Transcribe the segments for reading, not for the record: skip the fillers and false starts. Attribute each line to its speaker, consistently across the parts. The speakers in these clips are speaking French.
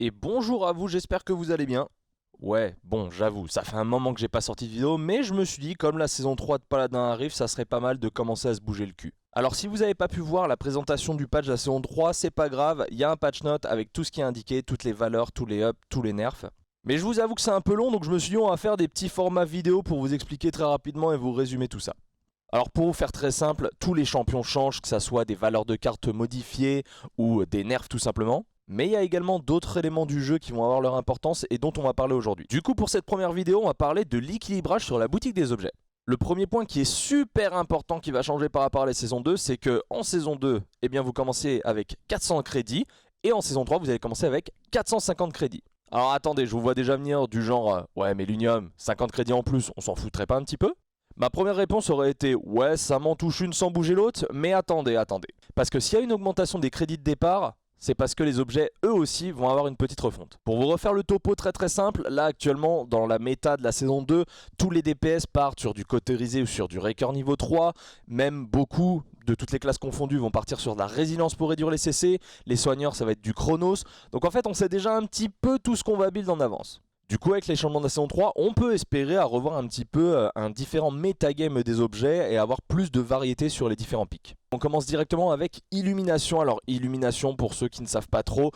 Speaker 1: Et bonjour à vous, j'espère que vous allez bien. Ouais, bon, j'avoue, ça fait un moment que j'ai pas sorti de vidéo, mais je me suis dit, comme la saison 3 de Paladin arrive, ça serait pas mal de commencer à se bouger le cul. Alors si vous avez pas pu voir la présentation du patch de la saison 3, c'est pas grave, il y a un patch note avec tout ce qui est indiqué, toutes les valeurs, tous les ups, tous les nerfs. Mais je vous avoue que c'est un peu long, donc je me suis dit on va faire des petits formats vidéo pour vous expliquer très rapidement et vous résumer tout ça. Alors pour vous faire très simple, tous les champions changent, que ça soit des valeurs de cartes modifiées ou des nerfs tout simplement. Mais il y a également d'autres éléments du jeu qui vont avoir leur importance et dont on va parler aujourd'hui. Du coup pour cette première vidéo, on va parler de l'équilibrage sur la boutique des objets. Le premier point qui est super important qui va changer par rapport à la saison 2, c'est que en saison 2, eh bien vous commencez avec 400 crédits et en saison 3, vous allez commencer avec 450 crédits. Alors attendez, je vous vois déjà venir du genre ouais mais l'Unium, 50 crédits en plus, on s'en foutrait pas un petit peu? Ma première réponse aurait été ouais ça m'en touche une sans bouger l'autre, mais attendez. Parce que s'il y a une augmentation des crédits de départ, c'est parce que les objets eux aussi vont avoir une petite refonte. Pour vous refaire le topo très simple, là actuellement dans la méta de la saison 2, tous les DPS partent sur du cauterisé ou sur du Raker niveau 3, même beaucoup de toutes les classes confondues vont partir sur de la résilience pour réduire les CC, les soigneurs ça va être du Chronos, donc en fait on sait déjà un petit peu tout ce qu'on va build en avance. Du coup avec les changements de la saison 3, on peut espérer à revoir un petit peu un différent metagame des objets et avoir plus de variété sur les différents pics. On commence directement avec Illumination. Alors Illumination, pour ceux qui ne savent pas trop,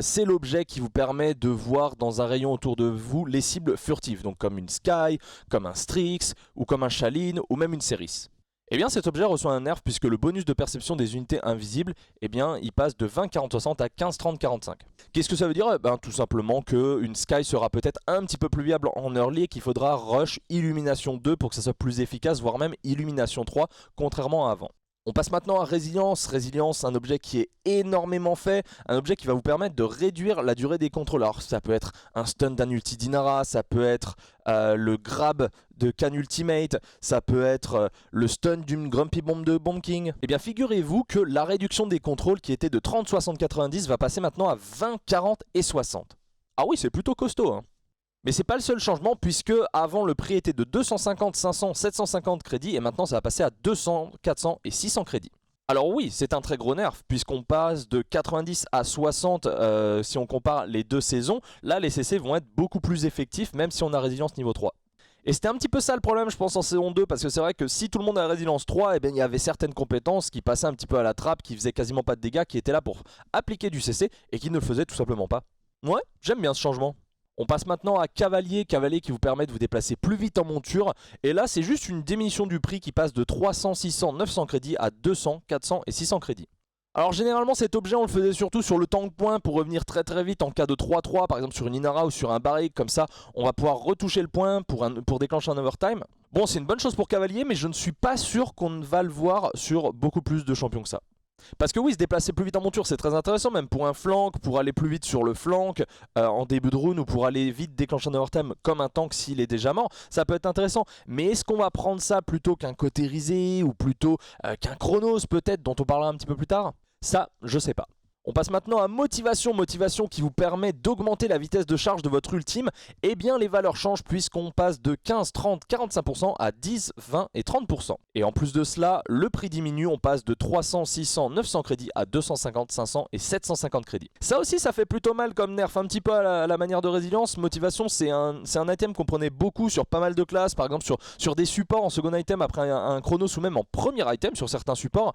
Speaker 1: c'est l'objet qui vous permet de voir dans un rayon autour de vous les cibles furtives, donc comme une Sky, comme un Strix, ou comme un Shaline, ou même une Ceris. Eh bien cet objet reçoit un nerf puisque le bonus de perception des unités invisibles, eh bien il passe de 20-40-60 à 15-30-45. Qu'est-ce que ça veut dire? Eh ben, tout simplement qu'une Sky sera peut-être un petit peu plus viable en early et qu'il faudra rush Illumination 2 pour que ça soit plus efficace, voire même Illumination 3, contrairement à avant. On passe maintenant à Résilience. Résilience, un objet qui est énormément fait, un objet qui va vous permettre de réduire la durée des contrôles. Alors ça peut être un stun d'un ulti d'Inara, ça peut être le grab de Khan Ultimate, ça peut être le stun d'une Grumpy Bomb de Bomb King. Et bien figurez-vous que la réduction des contrôles qui était de 30, 60, 90 va passer maintenant à 20, 40 et 60. Ah oui, c'est plutôt costaud hein. Mais c'est pas le seul changement puisque avant le prix était de 250, 500, 750 crédits et maintenant ça va passer à 200, 400 et 600 crédits. Alors oui, c'est un très gros nerf puisqu'on passe de 90 à 60 si on compare les deux saisons. Là les CC vont être beaucoup plus effectifs même si on a résilience niveau 3. Et c'était un petit peu ça le problème je pense en saison 2 parce que c'est vrai que si tout le monde a résilience 3, eh bien, il y avait certaines compétences qui passaient un petit peu à la trappe, qui faisaient quasiment pas de dégâts, qui étaient là pour appliquer du CC et qui ne le faisaient tout simplement pas. Ouais, j'aime bien ce changement. On passe maintenant à Cavalier, Cavalier qui vous permet de vous déplacer plus vite en monture. Et là, c'est juste une diminution du prix qui passe de 300, 600, 900 crédits à 200, 400 et 600 crédits. Alors généralement cet objet on le faisait surtout sur le tank point pour revenir très vite en cas de 3-3 par exemple sur une Inara ou sur un Barrique, comme ça on va pouvoir retoucher le point pour déclencher un overtime. Bon c'est une bonne chose pour Cavalier mais je ne suis pas sûr qu'on va le voir sur beaucoup plus de champions que ça. Parce que oui, se déplacer plus vite en monture, c'est très intéressant, même pour un flank, pour aller plus vite sur le flank, en début de rune, ou pour aller vite déclencher un overtime comme un tank s'il est déjà mort, ça peut être intéressant. Mais est-ce qu'on va prendre ça plutôt qu'un cautérisé, ou plutôt qu'un chronos peut-être, dont on parlera un petit peu plus tard? Ça, je sais pas. On passe maintenant à motivation, motivation qui vous permet d'augmenter la vitesse de charge de votre ultime. Eh bien les valeurs changent puisqu'on passe de 15, 30, 45% à 10, 20 et 30%. Et en plus de cela, le prix diminue, on passe de 300, 600, 900 crédits à 250, 500 et 750 crédits. Ça aussi ça fait plutôt mal comme nerf, un petit peu à la manière de résilience. Motivation c'est un item qu'on prenait beaucoup sur pas mal de classes, par exemple sur des supports en second item après un chronos ou même en premier item sur certains supports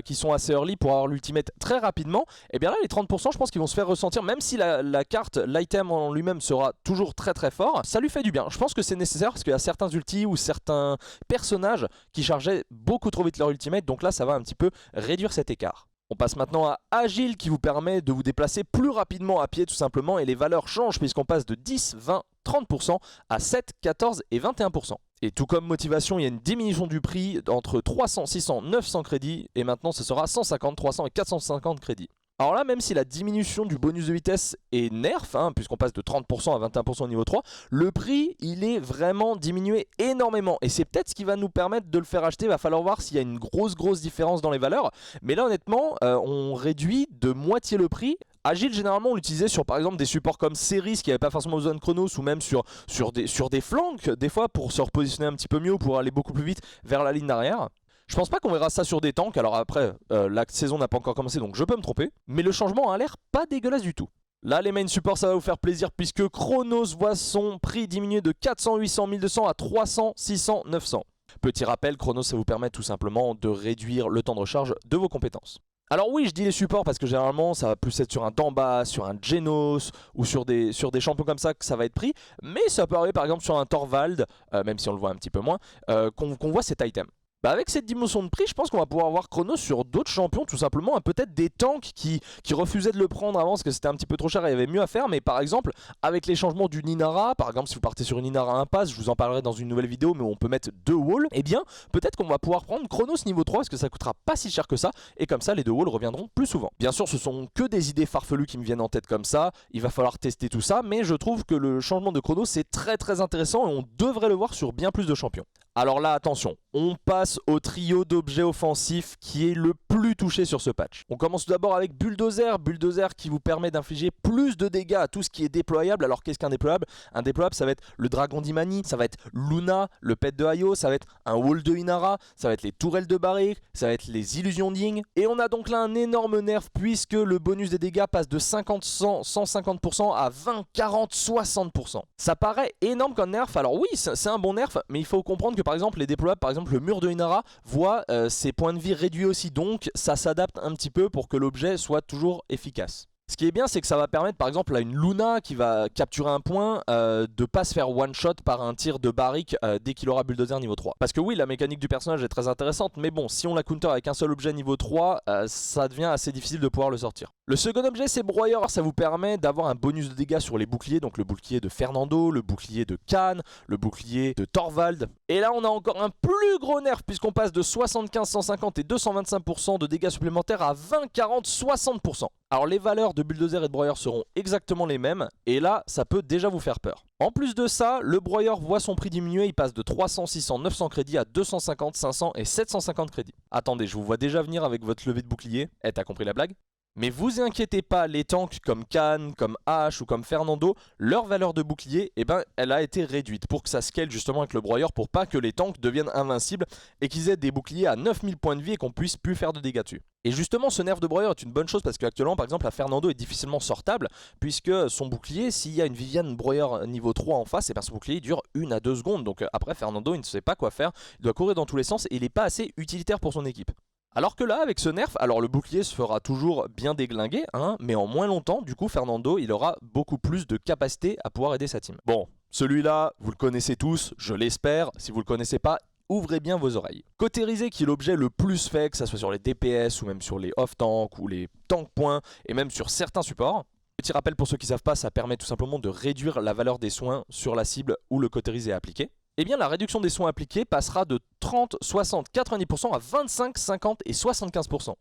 Speaker 1: qui sont assez early pour avoir l'ultimate très rapidement. Et bien là les 30% je pense qu'ils vont se faire ressentir même si la carte, l'item en lui-même sera toujours très fort, ça lui fait du bien. Je pense que c'est nécessaire parce qu'il y a certains ultis ou certains personnages qui chargeaient beaucoup trop vite leur ultimate, donc là ça va un petit peu réduire cet écart. On passe maintenant à Agile qui vous permet de vous déplacer plus rapidement à pied tout simplement et les valeurs changent puisqu'on passe de 10, 20, 30% à 7, 14 et 21%. Et tout comme motivation, il y a une diminution du prix entre 300, 600, 900 crédits et maintenant ce sera 150, 300 et 450 crédits. Alors là, même si la diminution du bonus de vitesse est nerf, hein, puisqu'on passe de 30% à 21% au niveau 3, le prix, il est vraiment diminué énormément. Et c'est peut-être ce qui va nous permettre de le faire acheter. Il va falloir voir s'il y a une grosse différence dans les valeurs. Mais là, honnêtement, on réduit de moitié le prix. Agile, généralement, on l'utilisait sur, par exemple, des supports comme Ceris qui n'avaient pas forcément besoin de Chronos, ou même sur des flanks, des fois, pour se repositionner un petit peu mieux ou pour aller beaucoup plus vite vers la ligne d'arrière. Je pense pas qu'on verra ça sur des tanks, alors après, la saison n'a pas encore commencé donc je peux me tromper, mais le changement a l'air pas dégueulasse du tout. Là, les main supports, ça va vous faire plaisir puisque Chronos voit son prix diminuer de 400, 800, 1200 à 300, 600, 900. Petit rappel, Chronos, ça vous permet tout simplement de réduire le temps de recharge de vos compétences. Alors oui, je dis les supports parce que généralement ça va plus être sur un Damba, sur un Genos ou sur des champions comme ça que ça va être pris. Mais ça peut arriver par exemple sur un Torvald, même si on le voit un petit peu moins, qu'on voit cet item. Bah avec cette dimension de prix, je pense qu'on va pouvoir avoir Chronos sur d'autres champions tout simplement, peut-être des tanks qui refusaient de le prendre avant parce que c'était un petit peu trop cher et il y avait mieux à faire. Mais par exemple, avec les changements du Ninara, par exemple si vous partez sur une Ninara impasse, je vous en parlerai dans une nouvelle vidéo mais où on peut mettre 2 walls, et bien peut-être qu'on va pouvoir prendre Chronos niveau 3 parce que ça coûtera pas si cher que ça et comme ça les 2 walls reviendront plus souvent. Bien sûr ce sont que des idées farfelues qui me viennent en tête comme ça, il va falloir tester tout ça, mais je trouve que le changement de Chronos c'est très intéressant et on devrait le voir sur bien plus de champions. Alors là attention, on passe au trio d'objets offensifs qui est le plus touché sur ce patch. On commence tout d'abord avec Bulldozer, Bulldozer qui vous permet d'infliger plus de dégâts à tout ce qui est déployable. Alors qu'est-ce qu'un déployable? Un déployable ça va être le Dragon d'Imani, ça va être Luna, le pet de Hayo, ça va être un wall de Inara, ça va être les tourelles de Barrick, ça va être les illusions d'Ying. Et on a donc là un énorme nerf puisque le bonus des dégâts passe de 50, 100, 150% à 20, 40, 60%. Ça paraît énorme comme nerf, alors oui c'est un bon nerf, mais il faut comprendre que par exemple les déployables, par exemple le mur de Inara voit ses points de vie réduits aussi, donc ça s'adapte un petit peu pour que l'objet soit toujours efficace. Ce qui est bien c'est que ça va permettre par exemple à une Luna qui va capturer un point de pas se faire one shot par un tir de Barrick dès qu'il aura Bulldozer niveau 3. Parce que oui la mécanique du personnage est très intéressante mais bon si on la counter avec un seul objet niveau 3 ça devient assez difficile de pouvoir le sortir. Le second objet c'est Broyeur, ça vous permet d'avoir un bonus de dégâts sur les boucliers, donc le bouclier de Fernando, le bouclier de Khan, le bouclier de Torvald. Et là on a encore un plus gros nerf puisqu'on passe de 75, 150 et 225% de dégâts supplémentaires à 20, 40, 60%. Alors les valeurs de Bulldozer et de Broyeur seront exactement les mêmes et là ça peut déjà vous faire peur. En plus de ça, le Broyeur voit son prix diminuer, il passe de 300, 600, 900 crédits à 250, 500 et 750 crédits. Attendez, je vous vois déjà venir avec votre levée de bouclier. Eh, t'as compris la blague? Mais vous inquiétez pas, les tanks comme Khan, comme H ou comme Fernando, leur valeur de bouclier, eh ben, elle a été réduite pour que ça scale justement avec le Broyeur pour pas que les tanks deviennent invincibles et qu'ils aient des boucliers à 9000 points de vie et qu'on puisse plus faire de dégâts dessus. Et justement ce nerf de Broyeur est une bonne chose parce qu'actuellement par exemple la Fernando est difficilement sortable puisque son bouclier, s'il y a une Viviane Broyeur niveau 3 en face, et ben son bouclier dure 1 à 2 secondes. Donc après Fernando il ne sait pas quoi faire, il doit courir dans tous les sens et il n'est pas assez utilitaire pour son équipe. Alors que là, avec ce nerf, alors le bouclier se fera toujours bien déglinguer, hein, mais en moins longtemps, du coup, Fernando, il aura beaucoup plus de capacité à pouvoir aider sa team. Bon, celui-là, vous le connaissez tous, je l'espère. Si vous le connaissez pas, ouvrez bien vos oreilles. Cautérisé, qui est l'objet le plus fait, que ce soit sur les DPS ou même sur les off-tank ou les tank points, et même sur certains supports. Petit rappel pour ceux qui ne savent pas, ça permet tout simplement de réduire la valeur des soins sur la cible où le cautérisé est appliqué. Eh bien la réduction des soins appliqués passera de 30, 60, 90% à 25, 50 et 75%.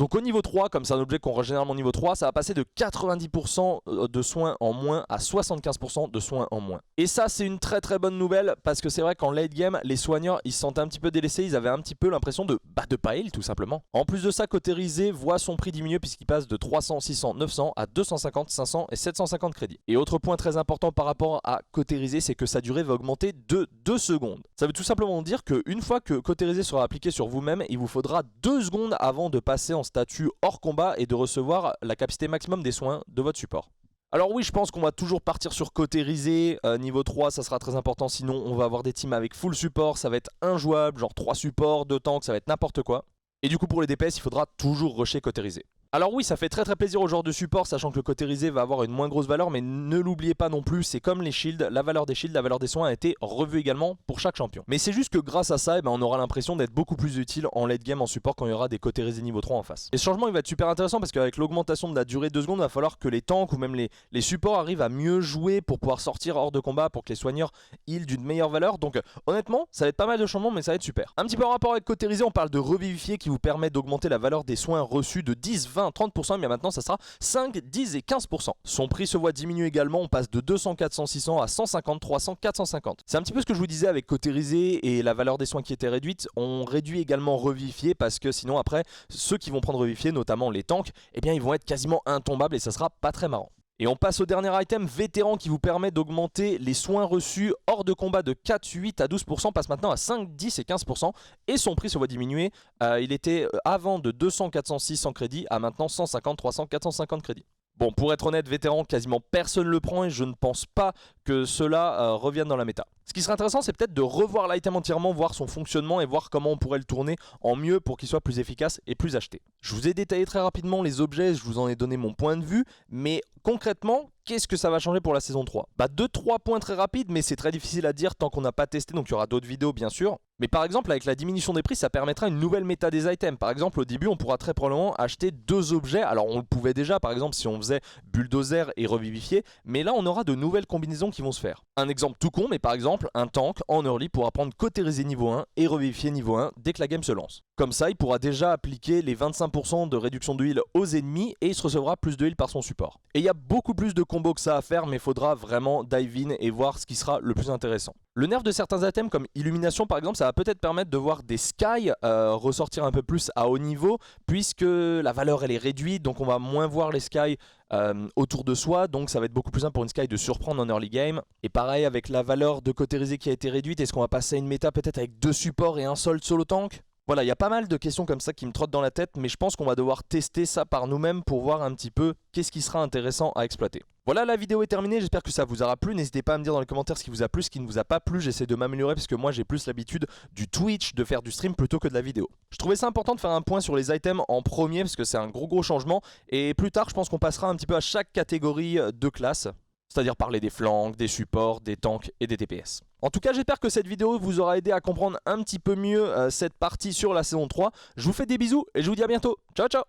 Speaker 1: Donc au niveau 3, comme c'est un objet qu'on voit généralement au niveau 3, ça va passer de 90% de soins en moins à 75% de soins en moins. Et ça c'est une très bonne nouvelle parce que c'est vrai qu'en late game, les soigneurs ils se sentaient un petit peu délaissés, ils avaient un petit peu l'impression de pas heal tout simplement. En plus de ça, Cautérisé voit son prix diminuer puisqu'il passe de 300, 600, 900 à 250, 500 et 750 crédits. Et autre point très important par rapport à Cautérisé, c'est que sa durée va augmenter de 2 secondes. Ça veut tout simplement dire qu'une fois que Cautérisé sera appliqué sur vous-même, il vous faudra 2 secondes avant de passer en statut hors combat et de recevoir la capacité maximum des soins de votre support. Alors oui, je pense qu'on va toujours partir sur Cautérisé, niveau 3 ça sera très important, sinon on va avoir des teams avec full support, ça va être injouable, genre 3 supports, 2 tanks, ça va être n'importe quoi. Et du coup pour les DPS il faudra toujours rusher Cautérisé. Alors oui, ça fait très plaisir aux joueurs de support, sachant que le Cautérisé va avoir une moins grosse valeur, mais ne l'oubliez pas non plus, c'est comme les shields, la valeur des shields, la valeur des soins a été revue également pour chaque champion. Mais c'est juste que grâce à ça, on aura l'impression d'être beaucoup plus utile en late game en support quand il y aura des Cautérisés niveau 3 en face. Et ce changement il va être super intéressant parce qu'avec l'augmentation de la durée de 2 secondes, il va falloir que les tanks ou même les supports arrivent à mieux jouer pour pouvoir sortir hors de combat, pour que les soigneurs heal d'une meilleure valeur. Donc honnêtement, ça va être pas mal de changements, mais ça va être super. Un petit peu en rapport avec Cautérisé, on parle de revivifier qui vous permet d'augmenter la valeur des soins reçus de 10, 20, 30%, mais maintenant ça sera 5, 10 et 15%. Son prix se voit diminuer également, on passe de 200, 400, 600 à 150, 300, 450. C'est un petit peu ce que je vous disais avec Cautérisé et la valeur des soins qui était réduite. On réduit également revivifier parce que sinon après, ceux qui vont prendre revivifier, notamment les tanks, eh bien ils vont être quasiment intombables et ça sera pas très marrant. Et on passe au dernier item, Vétéran, qui vous permet d'augmenter les soins reçus hors de combat de 4, 8 à 12%, passe maintenant à 5, 10 et 15%. Et son prix se voit diminuer, il était avant de 200, 400, 600 crédits à maintenant 150, 300, 450 crédits. Bon, pour être honnête, vétéran, quasiment personne le prend et je ne pense pas que cela revienne dans la méta. Ce qui serait intéressant, c'est peut-être de revoir l'item entièrement, voir son fonctionnement et voir comment on pourrait le tourner en mieux pour qu'il soit plus efficace et plus acheté. Je vous ai détaillé très rapidement les objets, je vous en ai donné mon point de vue, mais concrètement, qu'est-ce que ça va changer pour la saison 3 ? 2-3 points très rapides, mais c'est très difficile à dire tant qu'on n'a pas testé, donc il y aura d'autres vidéos bien sûr. Mais par exemple, avec la diminution des prix, ça permettra une nouvelle méta des items. Par exemple, au début, on pourra très probablement acheter 2 objets. Alors on le pouvait déjà, par exemple, si on faisait bulldozer et revivifier, mais là on aura de nouvelles combinaisons qui vont se faire. Un exemple tout con, mais par exemple, un tank en early pourra prendre cauteriser niveau 1 et revivifier niveau 1 dès que la game se lance. Comme ça, il pourra déjà appliquer les 25% de réduction de heal aux ennemis et il se recevra plus de heal par son support. Et il y a beaucoup plus de combos que ça à faire, mais il faudra vraiment dive in et voir ce qui sera le plus intéressant. Le nerf de certains items comme illumination par exemple, ça va peut-être permettre de voir des sky ressortir un peu plus à haut niveau, puisque la valeur elle est réduite, donc on va moins voir les sky autour de soi, donc ça va être beaucoup plus simple pour une sky de surprendre en early game. Et pareil avec la valeur de cauteriser qui a été réduite, est-ce qu'on va passer à une méta peut-être avec 2 supports et un seul solo tank ? Voilà, il y a pas mal de questions comme ça qui me trottent dans la tête, mais je pense qu'on va devoir tester ça par nous-mêmes pour voir un petit peu qu'est-ce qui sera intéressant à exploiter. Voilà, la vidéo est terminée, j'espère que ça vous aura plu. N'hésitez pas à me dire dans les commentaires ce qui vous a plu, ce qui ne vous a pas plu. J'essaie de m'améliorer parce que moi j'ai plus l'habitude du Twitch, de faire du stream plutôt que de la vidéo. Je trouvais ça important de faire un point sur les items en premier parce que c'est un gros changement. Et plus tard, je pense qu'on passera un petit peu à chaque catégorie de classe. C'est-à-dire parler des flanks, des supports, des tanks et des TPS. En tout cas, j'espère que cette vidéo vous aura aidé à comprendre un petit peu mieux cette partie sur la saison 3. Je vous fais des bisous et je vous dis à bientôt. Ciao ciao.